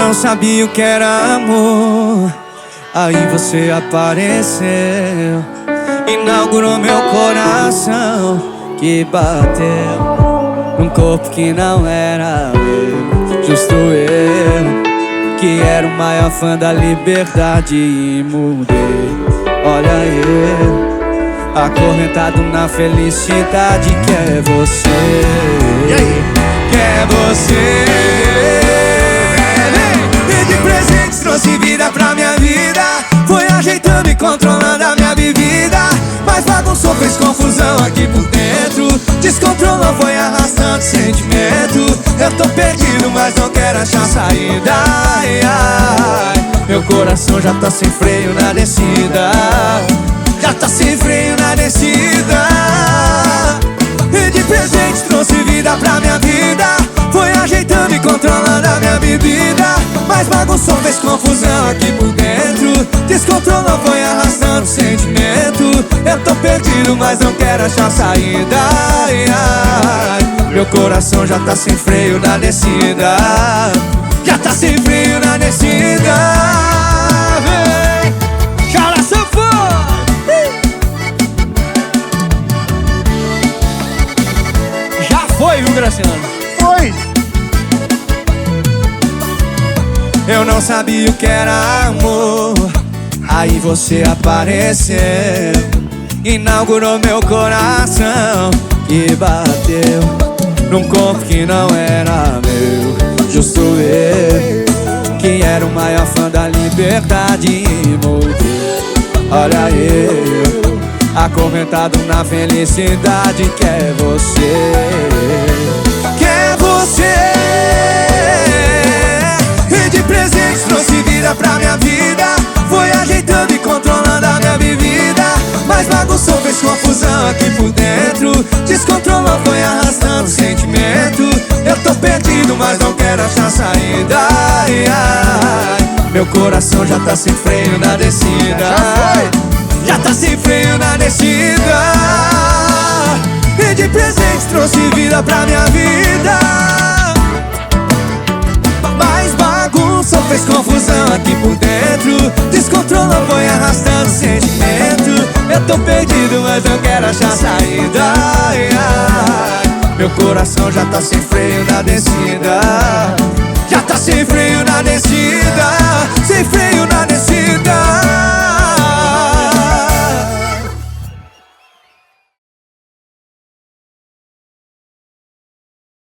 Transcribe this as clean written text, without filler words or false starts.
não sabia o que era amor, aí você apareceu, inaugurou meu coração que bateu num corpo que não era meu. Justo eu, que era o maior fã da liberdade, e mudei. Olha eu, acorrentado na felicidade que é você. E aí? Que é você. E de presentes trouxe vida pra minha vida, foi ajeitando e controlando a minha bebida, mas bagunçou, fez confusão aqui por dentro, descontrolou, foi arrastando sentimento. Eu tô perdido, mas não quero achar saída. Ai, ai, meu coração já tá sem freio na descida, já tá sem freio na descida. E de presente trouxe vida pra minha vida, foi ajeitando e controlando a minha bebida, mas bagunçou, fez confusão aqui por dentro, descontrolou, foi arrastando sentimento. Eu tô perdido, mas não quero achar saída. Ai, ai, meu coração já tá sem freio na descida, já tá sem freio na descida. Chora, sanfona! Já foi, viu, Graciano? Foi! Eu não sabia o que era amor, aí você apareceu, inaugurou meu coração que bateu num corpo que não era meu. Justo eu, que era o maior fã da liberdade, e mudei. Olha eu, acorrentado na felicidade que é você. Que é você. E de presentes trouxe vida pra minha vida, foi ajeitando e controlando a minha bebida, mas bagunçou, fez confusão aqui por dentro, descontrolou, foi arrastando sentimento. Eu tô perdido, mas não quero achar saída. Ai, ai, meu coração já tá sem freio na descida, já tá sem freio na descida. E de presente trouxe vida pra minha vida, mas bagunçou, fez confusão aqui por dentro, descontrolou, foi arrastando sentimento. Eu tô perdido, mas não quero achar saída. Ai, ai, meu coração já tá sem freio na descida, já tá sem freio na descida.